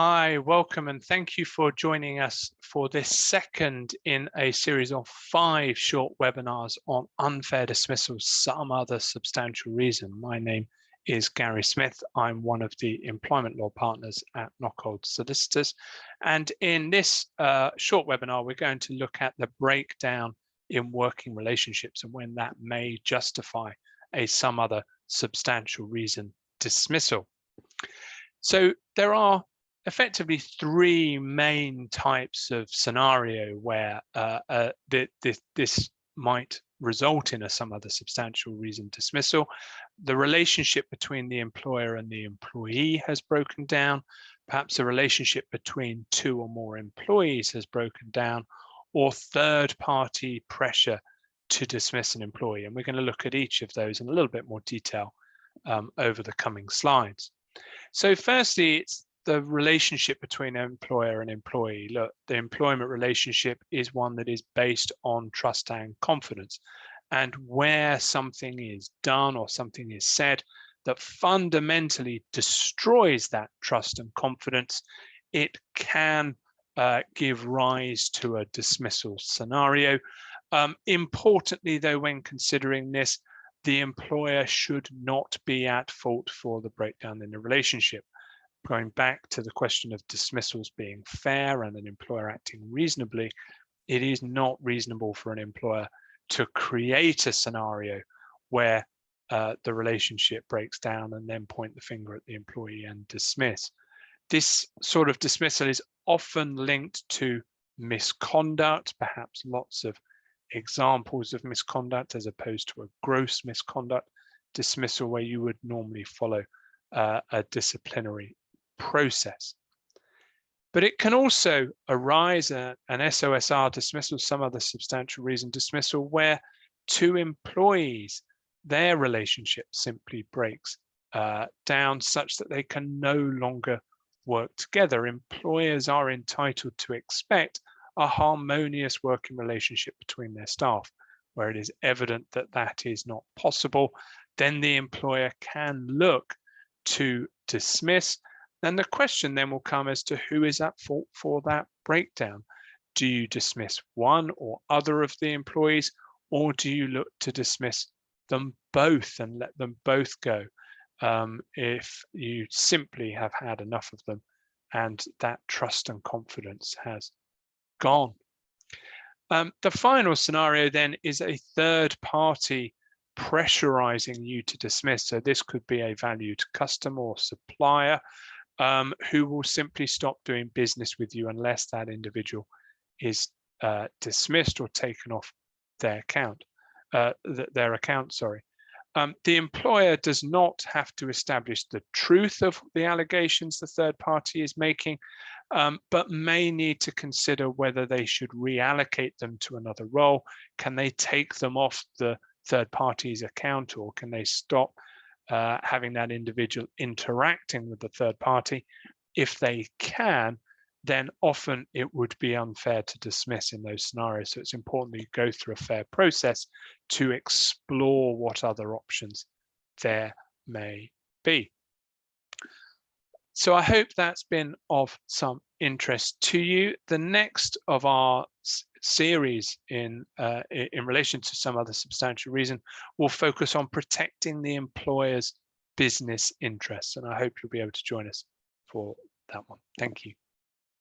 Hi, welcome, and thank you for joining us for this second in a series of 5 short webinars on unfair dismissal, some other substantial reason. My name is Gary Smith. I'm one of the employment law partners at Knockhold Solicitors. And in this short webinar, we're going to look at the breakdown in working relationships and when that may justify a some other substantial reason dismissal. So there are effectively 3 main types of scenario where this might result in a some other substantial reason dismissal. The relationship between the employer and the employee has broken down. Perhaps a relationship between 2 or more employees has broken down, or third-party pressure to dismiss an employee. And we're going to look at each of those in a little bit more detail over the coming slides. So firstly, it's the relationship between employer and employee. Look, the employment relationship is one that is based on trust and confidence. And where something is done or something is said that fundamentally destroys that trust and confidence, it can give rise to a dismissal scenario. Importantly, though, when considering this, the employer should not be at fault for the breakdown in the relationship. Going back to the question of dismissals being fair and an employer acting reasonably, it is not reasonable for an employer to create a scenario where the relationship breaks down and then point the finger at the employee and dismiss. This sort of dismissal is often linked to misconduct, perhaps lots of examples of misconduct as opposed to a gross misconduct dismissal where you would normally follow a disciplinary process. But it can also arise an SOSR dismissal, some other substantial reason dismissal, where 2 employees, their relationship simply breaks down such that they can no longer work together. Employers are entitled to expect a harmonious working relationship between their staff. Where it is evident that that is not possible, then the employer can look to dismiss. And the question then will come as to who is at fault for that breakdown. Do you dismiss one or other of the employees, or do you look to dismiss them both and let them both go if you simply have had enough of them and that trust and confidence has gone? The final scenario then is a third party pressurizing you to dismiss. So this could be a valued customer or supplier who will simply stop doing business with you unless that individual is dismissed or taken off their account. The employer does not have to establish the truth of the allegations the third party is making, but may need to consider whether they should reallocate them to another role. Can they take them off the third party's account, or can they stop having that individual interacting with the third party? If they can, then often it would be unfair to dismiss in those scenarios. So it's important that you go through a fair process to explore what other options there may be. So I hope that's been of some interest to you. The next of our series in relation to some other substantial reason will focus on protecting the employer's business interests. And I hope you'll be able to join us for that one. Thank you.